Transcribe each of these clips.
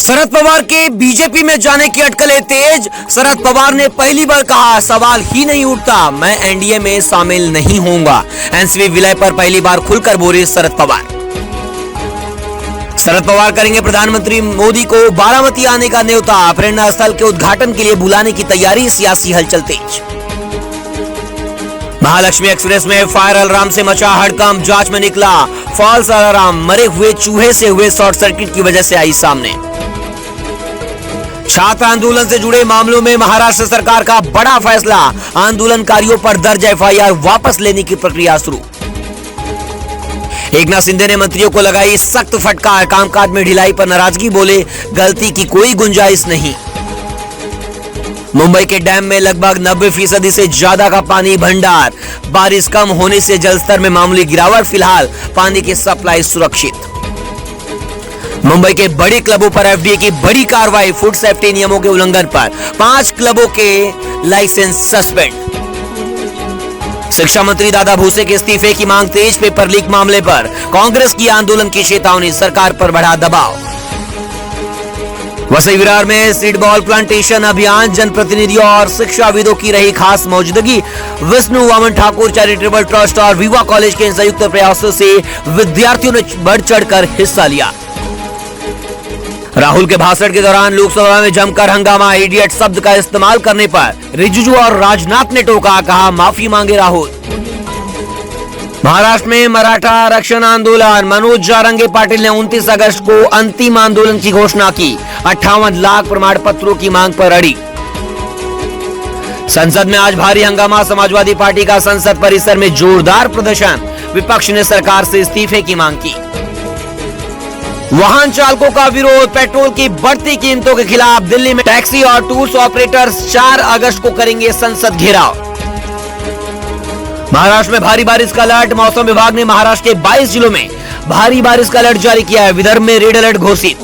शरद पवार के बीजेपी में जाने की अटकलें तेज। शरद पवार ने पहली बार कहा, सवाल ही नहीं उठता, मैं एनडीए में शामिल नहीं होऊंगा। एनसीपी विलय पर पहली बार खुलकर बोले शरद पवार। शरद पवार करेंगे प्रधानमंत्री मोदी को बारामती आने का न्योता। प्रेरणा स्थल के उद्घाटन के लिए बुलाने की तैयारी, सियासी हलचल तेज। महालक्ष्मी एक्सप्रेस में फायर अलार्म से मचा हड़कंप, जांच में निकला फॉल्स अलार्म। मरे हुए चूहे से हुए शॉर्ट सर्किट की वजह से आई सामने। छात्र आंदोलन से जुड़े मामलों में महाराष्ट्र सरकार का बड़ा फैसला, आंदोलनकारियों पर दर्ज एफआईआर वापस लेने की प्रक्रिया शुरू। एकनाथ शिंदे ने मंत्रियों को लगाई सख्त फटकार, कामकाज में ढिलाई पर नाराजगी, बोले गलती की कोई गुंजाइश नहीं। मुंबई के डैम में लगभग 90% से ज्यादा का पानी भंडार, बारिश कम होने से जलस्तर में मामूली गिरावट, फिलहाल पानी की सप्लाई सुरक्षित। मुंबई के बड़े क्लबों पर एफडीए की बड़ी कार्रवाई, फूड सेफ्टी नियमों के उल्लंघन पर 5 क्लबों के लाइसेंस सस्पेंड। शिक्षा मंत्री दादा भूसे के इस्तीफे की मांग तेज, पेपर लीक मामले पर कांग्रेस की आंदोलन की चेतावनी, सरकार पर बढ़ा दबाव। वसई विरार में सीड बॉल प्लांटेशन अभियान, जनप्रतिनिधियों और शिक्षाविदों की रही खास मौजूदगी। विष्णु वामन ठाकुर चैरिटेबल ट्रस्ट और विवा कॉलेज के संयुक्त प्रयासों से विद्यार्थियों ने बढ़ चढ़कर हिस्सा लिया। राहुल के भाषण के दौरान लोकसभा में जमकर हंगामा, इडियट शब्द का इस्तेमाल करने पर रिजिजू और राजनाथ ने टोका, कहा माफी मांगे राहुल। महाराष्ट्र में मराठा आरक्षण आंदोलन, मनोज जारंगे पाटिल ने 29 अगस्त को अंतिम आंदोलन की घोषणा की। 58 लाख प्रमाण पत्रों की मांग पर अड़ी। संसद में आज भारी हंगामा, समाजवादी पार्टी का संसद परिसर में जोरदार प्रदर्शन, विपक्ष ने सरकार से इस्तीफे की मांग की। वाहन चालकों का विरोध, पेट्रोल की बढ़ती कीमतों के खिलाफ दिल्ली में टैक्सी और टूर्स ऑपरेटर्स 4 अगस्त को करेंगे संसद घेराव। महाराष्ट्र में भारी बारिश का अलर्ट, मौसम विभाग ने महाराष्ट्र के 22 जिलों में भारी बारिश का अलर्ट जारी किया है। विदर्भ में रेड अलर्ट घोषित।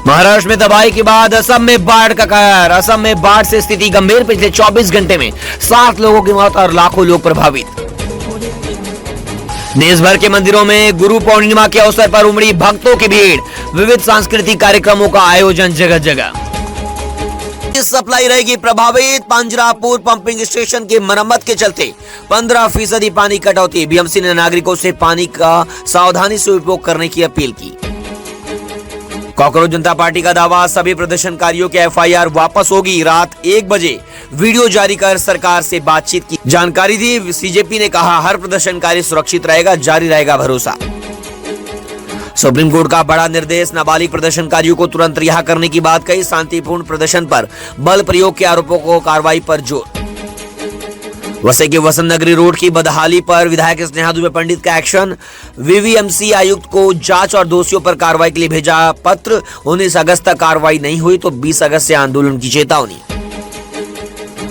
महाराष्ट्र में तबाही के बाद असम में बाढ़ का कहर, असम में बाढ़ से स्थिति गंभीर, पिछले 24 घंटे में 7 लोगों की मौत और लाखों लोग प्रभावित। देश भर के मंदिरों में गुरु पूर्णिमा के अवसर पर उमड़ी भक्तों की भीड़, विविध सांस्कृतिक कार्यक्रमों का आयोजन जगह जगह। सप्लाई रहेगी प्रभावित, पंजरापुर पंपिंग स्टेशन की मरम्मत के चलते 15% पानी कटौती। बीएमसी ने नागरिकों से पानी का सावधानी से उपयोग करने की अपील की। कॉकरोच जनता पार्टी का दावा, सभी प्रदर्शनकारियों के एफआईआर वापस होगी। रात 1 बजे वीडियो जारी कर सरकार से बातचीत की जानकारी दी। सीजेपी ने कहा हर प्रदर्शनकारी सुरक्षित रहेगा, जारी रहेगा भरोसा। सुप्रीम कोर्ट का बड़ा निर्देश, नाबालिग प्रदर्शनकारियों को तुरंत रिहा करने की बात कही। शांतिपूर्ण प्रदर्शन पर बल प्रयोग के आरोपों को कार्रवाई पर जोर। वसई के वसंत नगरी रोड की बदहाली पर विधायक स्नेहा दुबे पंडित का एक्शन, वीवीएमसी आयुक्त को जांच और दोषियों पर कार्रवाई के लिए भेजा पत्र। 19 अगस्त तक कार्रवाई नहीं हुई तो 20 अगस्त से आंदोलन की चेतावनी।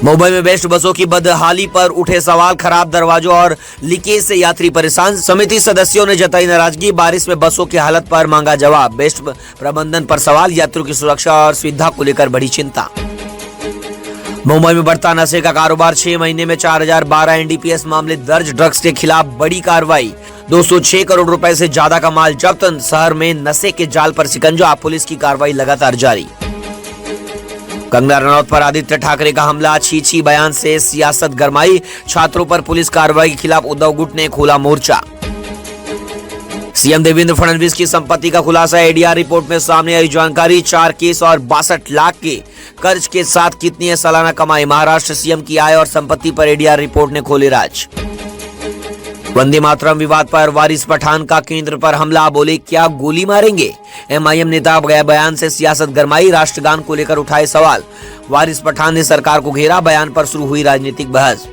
मुंबई में बेस्ट बसों की बदहाली पर उठे सवाल, खराब दरवाजों और लीकेज से यात्री परेशान। समिति सदस्यों ने जताई नाराजगी, बारिश में बसों की हालत पर मांगा जवाब। बेस्ट प्रबंधन पर सवाल, यात्रियों की सुरक्षा और सुविधा को लेकर बड़ी चिंता। मुंबई में बढ़ता नशे का कारोबार, 6 महीने में 4012 एनडीपीएस मामले दर्ज। ड्रग्स के खिलाफ बड़ी कार्रवाई, 206 करोड़ रुपए से ज्यादा का माल जब्त। शहर में नशे के जाल पर शिकंजा, पुलिस की कार्रवाई लगातार जारी। कंगना रनौत पर आदित्य ठाकरे का हमला, छी बयान से सियासत गरमाई। छात्रों पर पुलिस कार्रवाई के खिलाफ उद्धव गुट ने खोला मोर्चा। सीएम देवेंद्र फडणवीस की संपत्ति का खुलासा, एडीआर रिपोर्ट में सामने आई जानकारी। 4 केस और 62 लाख के कर्ज के साथ कितनी है सालाना कमाई। महाराष्ट्र सीएम की आय और संपत्ति पर एडीआर रिपोर्ट ने खोले राज। वंदे मातरम विवाद पर वारिस पठान का केंद्र पर हमला, बोले क्या गोली मारेंगे। एमआईएम नेता गया बयान से सियासत गरमाई, राष्ट्रगान को लेकर उठाए सवाल। वारिस पठान ने सरकार को घेरा, बयान पर शुरू हुई राजनीतिक बहस।